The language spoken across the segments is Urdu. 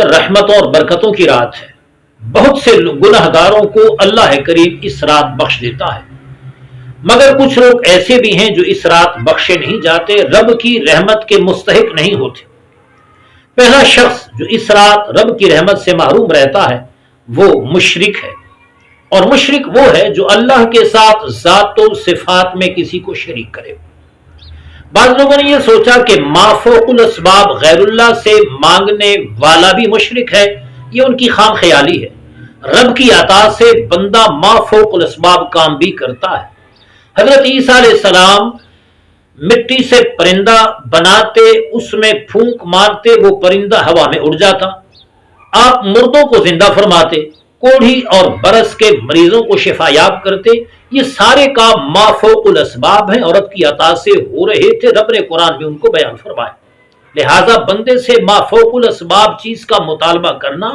رحمتوں اور برکتوں کی رات ہے۔ بہت سے گنہگاروں کو اللہ کریم اس رات بخش دیتا ہے، مگر کچھ لوگ ایسے بھی ہیں جو اس رات بخشے نہیں جاتے، رب کی رحمت کے مستحق نہیں ہوتے۔ پہلا شخص جو اس رات رب کی رحمت سے محروم رہتا ہے وہ مشرک ہے، اور مشرک وہ ہے جو اللہ کے ساتھ ذات و صفات میں کسی کو شریک کرے۔ بعض لوگوں نے یہ سوچا کہ ما فوق الاسباب غیر اللہ سے مانگنے والا بھی مشرک ہے، یہ ان کی خام خیالی ہے۔ رب کی عطا سے بندہ ما فوق الاسباب کام بھی کرتا ہے۔ حضرت عیسیٰ علیہ السلام مٹی سے پرندہ بناتے، اس میں پھونک مارتے، وہ پرندہ ہوا میں اڑ جاتا۔ آپ مردوں کو زندہ فرماتے، کوڑھی اور برس کے مریضوں کو شفا یاب کرتے، یہ سارے کام ما فوق الاسباب ہیں اور رب کی عطا سے ہو رہے تھے۔ رب نے قرآن میں ان کو بیان فرمایا۔ لہذا بندے سے ما فوق الاسباب چیز کا مطالبہ کرنا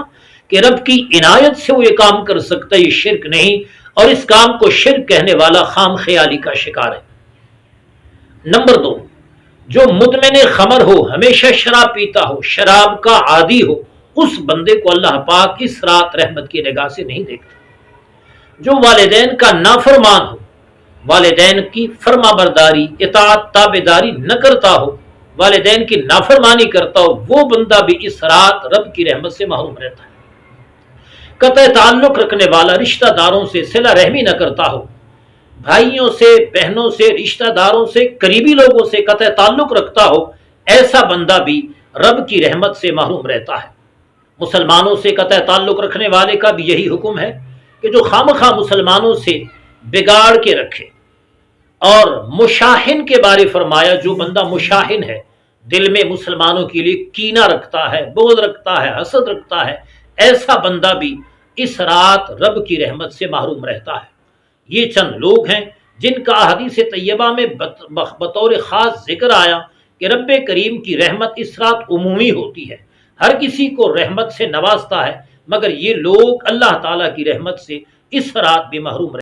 کہ رب کی عنایت سے وہ یہ کام کر سکتا ہے، یہ شرک نہیں، اور اس کام کو شرک کہنے والا خام خیالی کا شکار ہے۔ نمبر 2، جو مدمن خمر ہو، ہمیشہ شراب پیتا ہو، شراب کا عادی ہو، اس بندے کو اللہ پاک اس رات رحمت کی نگاہ سے نہیں دیکھتا۔ جو والدین کا نافرمان ہو، والدین کی فرما برداری، اطاعت، تابعداری نہ کرتا ہو، والدین کی نافرمانی کرتا ہو، وہ بندہ بھی اس رات رب کی رحمت سے محروم رہتا ہے۔ قطع تعلق رکھنے والا، رشتہ داروں سے صلہ رحمی نہ کرتا ہو، بھائیوں سے، بہنوں سے، رشتہ داروں سے، قریبی لوگوں سے قطع تعلق رکھتا ہو، ایسا بندہ بھی رب کی رحمت سے محروم رہتا ہے۔ مسلمانوں سے قطع تعلق رکھنے والے کا بھی یہی حکم ہے کہ جو خامخواہ مسلمانوں سے بگاڑ کے رکھے۔ اور مشاحن کے بارے فرمایا، جو بندہ مشاحن ہے، دل میں مسلمانوں کے لیے کینہ رکھتا ہے، بغض رکھتا ہے، حسد رکھتا ہے، ایسا بندہ بھی اس رات رب کی رحمت سے محروم رہتا ہے۔ یہ چند لوگ ہیں جن کا احادیث طیبہ میں بطور خاص ذکر آیا کہ رب کریم کی رحمت اس رات عمومی ہوتی ہے، ہر کسی کو رحمت سے نوازتا ہے، مگر یہ لوگ اللہ تعالیٰ کی رحمت سے اس رات بھی محروم رہتے ہیں۔